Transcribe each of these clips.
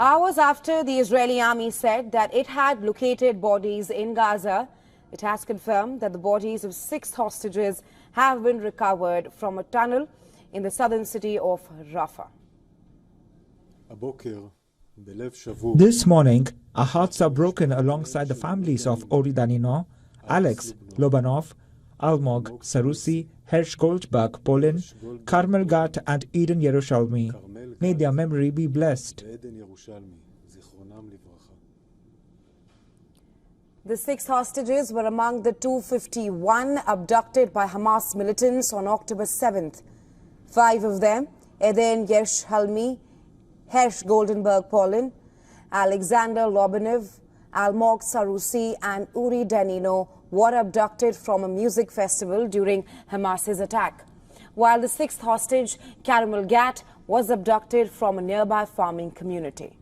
Hours after the Israeli army said that it had located bodies in Gaza, it has confirmed that the bodies of 6 hostages have been recovered from a tunnel in the southern city of Rafah. This morning, our hearts are broken alongside the families of Ori Danino, Alex Lobanov, Almog Sarusi, Hersh Goldberg, Polin, Carmel Gat and Eden Yerushalmi. May their memory be blessed. The 6 hostages were among the 251 abducted by Hamas militants on October 7th. 5 of them, Eden Yerushalmi, Hersh Goldenberg Polin, Alexander Lobanov, Almog Sarusi and Uri Danino were abducted from a music festival during Hamas's attack, while the 6th hostage, Carmel Gat, was abducted from a nearby farming community.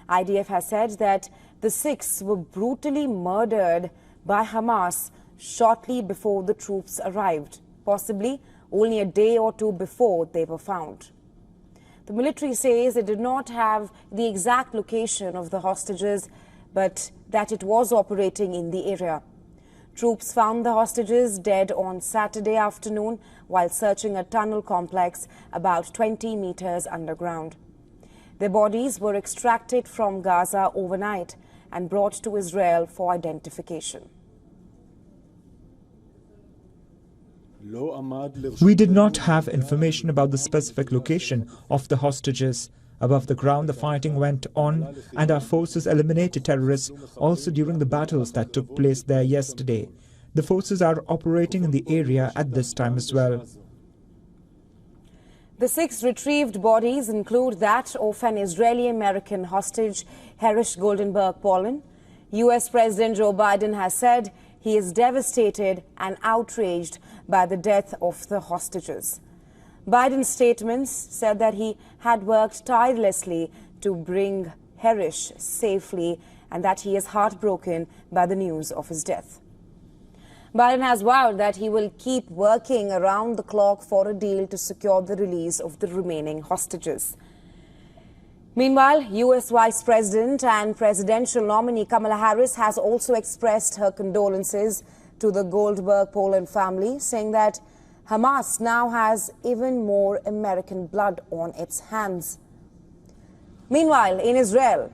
IDF has said that the 6 were brutally murdered by Hamas shortly before the troops arrived, possibly only a day or two before they were found. The military says it did not have the exact location of the hostages, but that it was operating in the area. Troops found the hostages dead on Saturday afternoon while searching a tunnel complex about 20 meters underground. Their bodies were extracted from Gaza overnight and brought to Israel for identification. We did not have information about the specific location of the hostages. Above the ground, the fighting went on and our forces eliminated terrorists also during the battles that took place there yesterday. The forces are operating in the area at this time as well. The 6 retrieved bodies include that of an Israeli-American hostage, Hersh Goldenberg Polin. U.S. President Joe Biden has said he is devastated and outraged by the death of the hostages. Biden's statements said that he had worked tirelessly to bring Hersh safely and that he is heartbroken by the news of his death. Biden has vowed that he will keep working around the clock for a deal to secure the release of the remaining hostages. Meanwhile, U.S. Vice President and presidential nominee Kamala Harris has also expressed her condolences to the Goldberg Polin family, saying that Hamas now has even more American blood on its hands. Meanwhile, in Israel,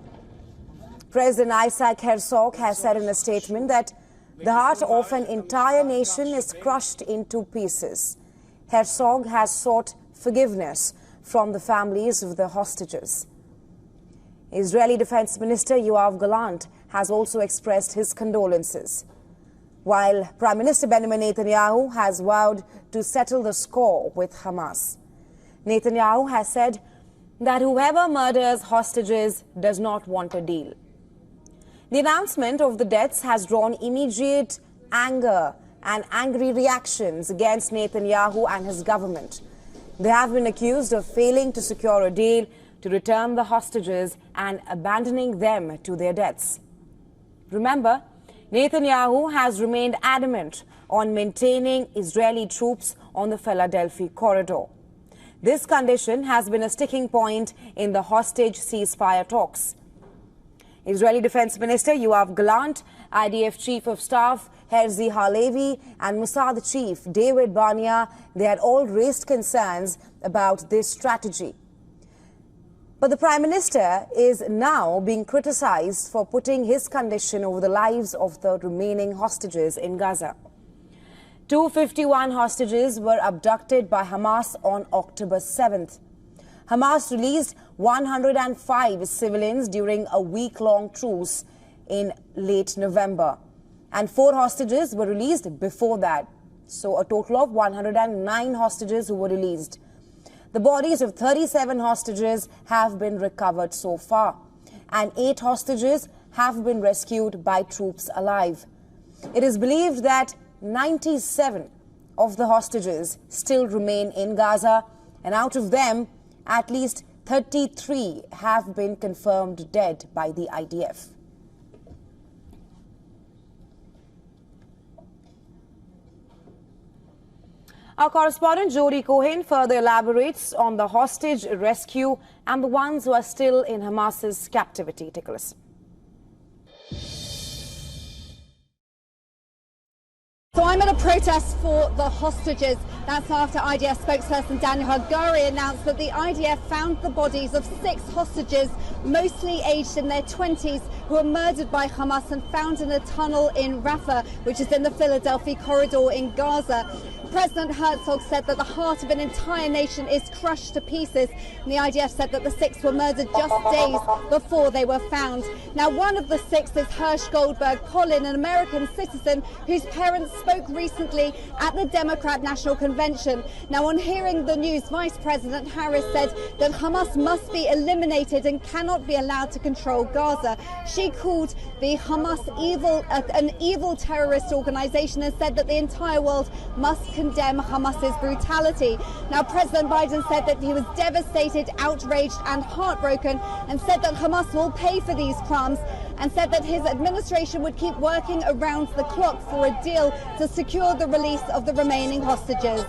President Isaac Herzog has said in a statement that the heart of an entire nation is crushed into pieces. Herzog has sought forgiveness from the families of the hostages. Israeli Defense Minister Yoav Gallant has also expressed his condolences, while Prime Minister Benjamin Netanyahu has vowed to settle the score with Hamas. Netanyahu has said that whoever murders hostages does not want a deal. The announcement of the deaths has drawn immediate anger and angry reactions against Netanyahu and his government. They have been accused of failing to secure a deal to return the hostages and abandoning them to their deaths. Remember, Netanyahu has remained adamant on maintaining Israeli troops on the Philadelphia corridor. This condition has been a sticking point in the hostage ceasefire talks. Israeli Defense Minister Yoav Gallant, IDF Chief of Staff Herzi Halevi and Mossad Chief David Barnea, they had all raised concerns about this strategy. But the Prime Minister is now being criticized for putting his condition over the lives of the remaining hostages in Gaza. 251 hostages were abducted by Hamas on October 7th. Hamas released 105 civilians during a week-long truce in late November, and 4 hostages were released before that. So a total of 109 hostages who were released. The bodies of 37 hostages have been recovered so far, and 8 hostages have been rescued by troops alive. It is believed that 97 of the hostages still remain in Gaza, and out of them, at least 33 have been confirmed dead by the IDF. Our correspondent Jody Cohen further elaborates on the hostage rescue and the ones who are still in Hamas's captivity. Take a listen. So I'm at a protest for the hostages. That's after IDF spokesperson Daniel Hagari announced that the IDF found the bodies of 6 hostages, mostly aged in their 20s, who were murdered by Hamas and found in a tunnel in Rafah, which is in the Philadelphia corridor in Gaza. President Herzog said that the heart of an entire nation is crushed to pieces, and the IDF said that the 6 were murdered just days before they were found. Now, one of the 6 is Hersh Goldberg-Polin, an American citizen whose parents spoke recently at the Democrat National Convention. Now, on hearing the news, Vice President Harris said that Hamas must be eliminated and cannot be allowed to control Gaza. She called the Hamas an evil terrorist organization and said that the entire world must condemn Hamas's brutality. Now, President Biden said that he was devastated, outraged and heartbroken, and said that Hamas will pay for these crimes, and said that his administration would keep working around the clock for a deal to secure the release of the remaining hostages.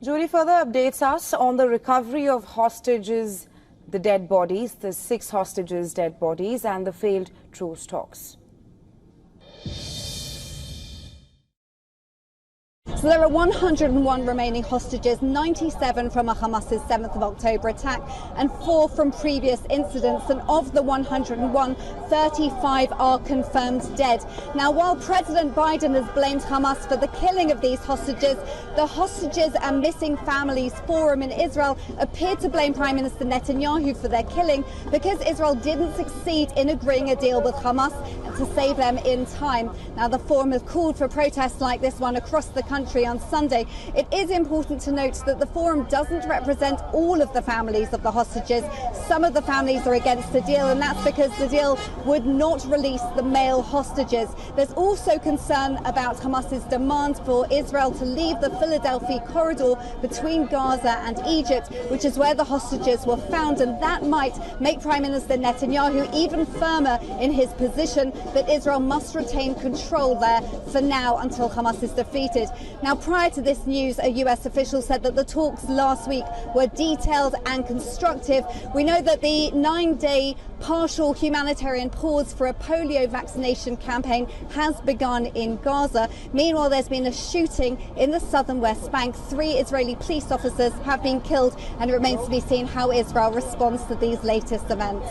Julie further updates us on the recovery of hostages, the dead bodies, the 6 hostages' dead bodies, and the failed truce talks. So there are 101 remaining hostages, 97 from Hamas's 7th of October attack and 4 from previous incidents. And of the 101, 35 are confirmed dead. Now, while President Biden has blamed Hamas for the killing of these hostages, the Hostages and Missing Families Forum in Israel appeared to blame Prime Minister Netanyahu for their killing because Israel didn't succeed in agreeing a deal with Hamas to save them in time. Now, the forum has called for protests like this one across the country on Sunday. It is important to note that the forum doesn't represent all of the families of the hostages. Some of the families are against the deal, and that's because the deal would not release the male hostages. There's also concern about Hamas's demand for Israel to leave the Philadelphia corridor between Gaza and Egypt, which is where the hostages were found, and that might make Prime Minister Netanyahu even firmer in his position that Israel must retain control there for now until Hamas is defeated. Now, prior to this news, a US official said that the talks last week were detailed and constructive. We know that the 9-day partial humanitarian pause for a polio vaccination campaign has begun in Gaza. Meanwhile, there's been a shooting in the southern West Bank. 3 Israeli police officers have been killed, and it remains to be seen how Israel responds to these latest events.